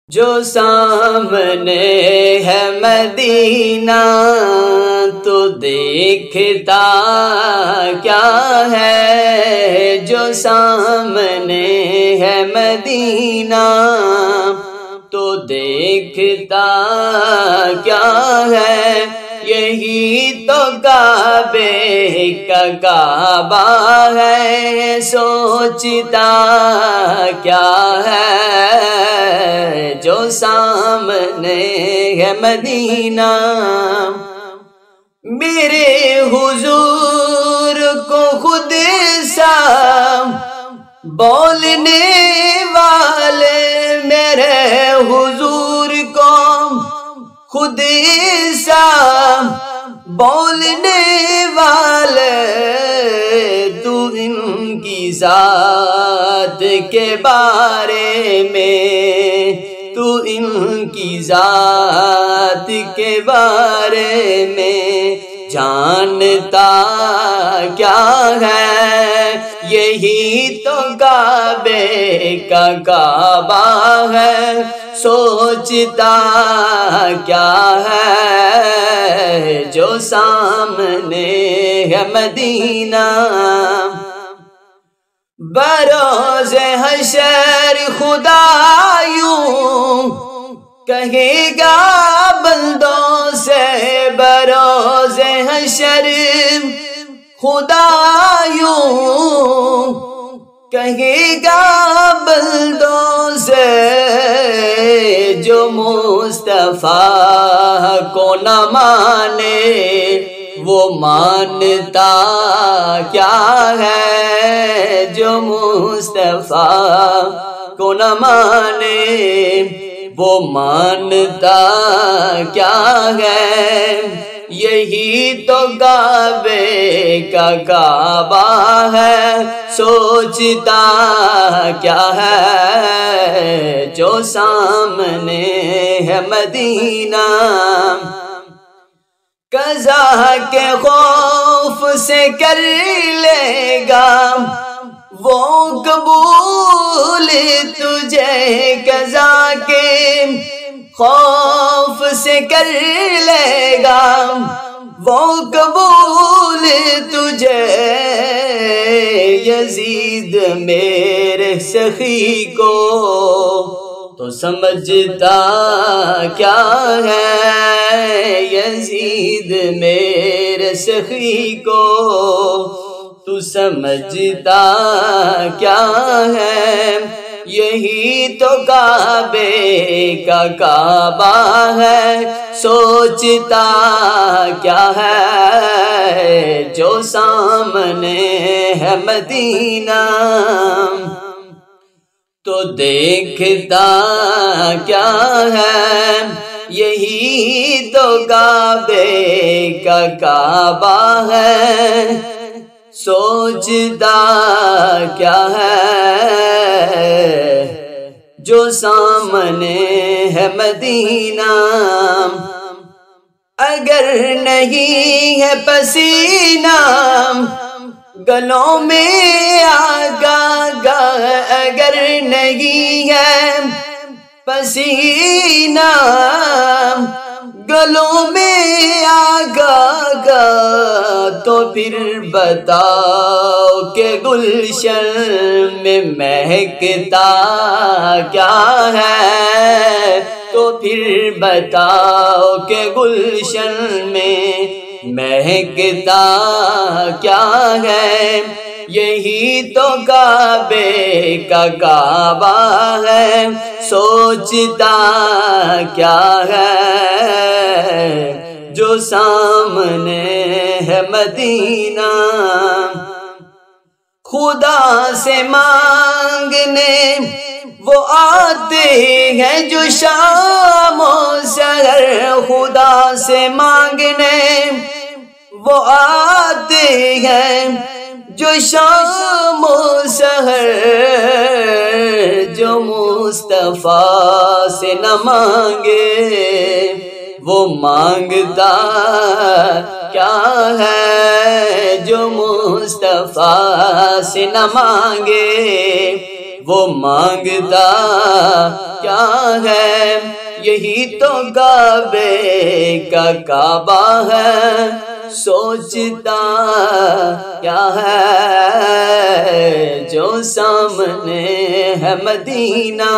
جو سامنے ہے مدینہ تو دیکھتا کیا ہے، جو سامنے ہے مدینہ تو دیکھتا کیا ہے، یہی تو کعبے کا کعبہ ہے، سوچتا کیا ہے، جو سامنے ہے مدینہ۔ میرے حضور کو خود سا بولنے والے، میرے حضور کو خود سا بولنے والے، تو ان کی ذات کے بارے میں، تو ان کی ذات کے بارے میں جانتا کیا ہے، یہی تو کعبے کا کعبہ ہے، سوچتا کیا ہے، جو سامنے ہے مدینہ۔ بروز حشر خدا یوں کہے گا بندوں سے، بروز حشر خدا یوں کہے گا بندوں سے، جو مصطفیٰ کو نہ مانے وہ مانتا کیا ہے، جو مصطفیٰ کو نہ مانے وہ مانتا کیا ہے، یہی تو کعبے کا کعبہ ہے، سوچتا کیا ہے، جو سامنے ہے مدینہ۔ قضا کے خوف سے کر لے گا وہ قبول تجھے، قضا کے خوف سے کر لے گا وہ قبول تجھے، یزید میرے سخی کو تو سمجھتا کیا ہے، یزید میرے سخی کو تو سمجھتا کیا ہے، یہی تو کعبے کا کعبہ ہے، سوچتا کیا ہے، جو سامنے ہے مدینہ تو دیکھتا کیا ہے، یہی تو کعبے کا کعبہ ہے، سوچتا کیا ہے، جو سامنے ہے مدینہ۔ اگر نہیں ہے پسینہ گلوں میں آگا، اگر نہیں ہے پسینہ گلوں میں آگا، تو پھر بتاؤ کہ گلشن میں مہکتا کیا ہے، تو پھر بتاؤ کہ گلشن میں مہکتا کیا ہے، یہی تو کعبے کا کعبہ ہے، سوچتا کیا ہے، جو سامنے ہے مدینہ۔ خدا سے مانگنے وہ آتے ہیں جو شام و سحر، خدا سے مانگنے وہ آتے ہیں جو شام و سحر، جو مصطفیٰ سے نہ مانگے وہ مانگتا کیا ہے، جو مصطفیٰ سے نہ مانگے وہ مانگتا کیا ہے؟ یہی تو کعبے کا کعبہ ہے، سوچتا کیا ہے جو سامنے ہے مدینہ۔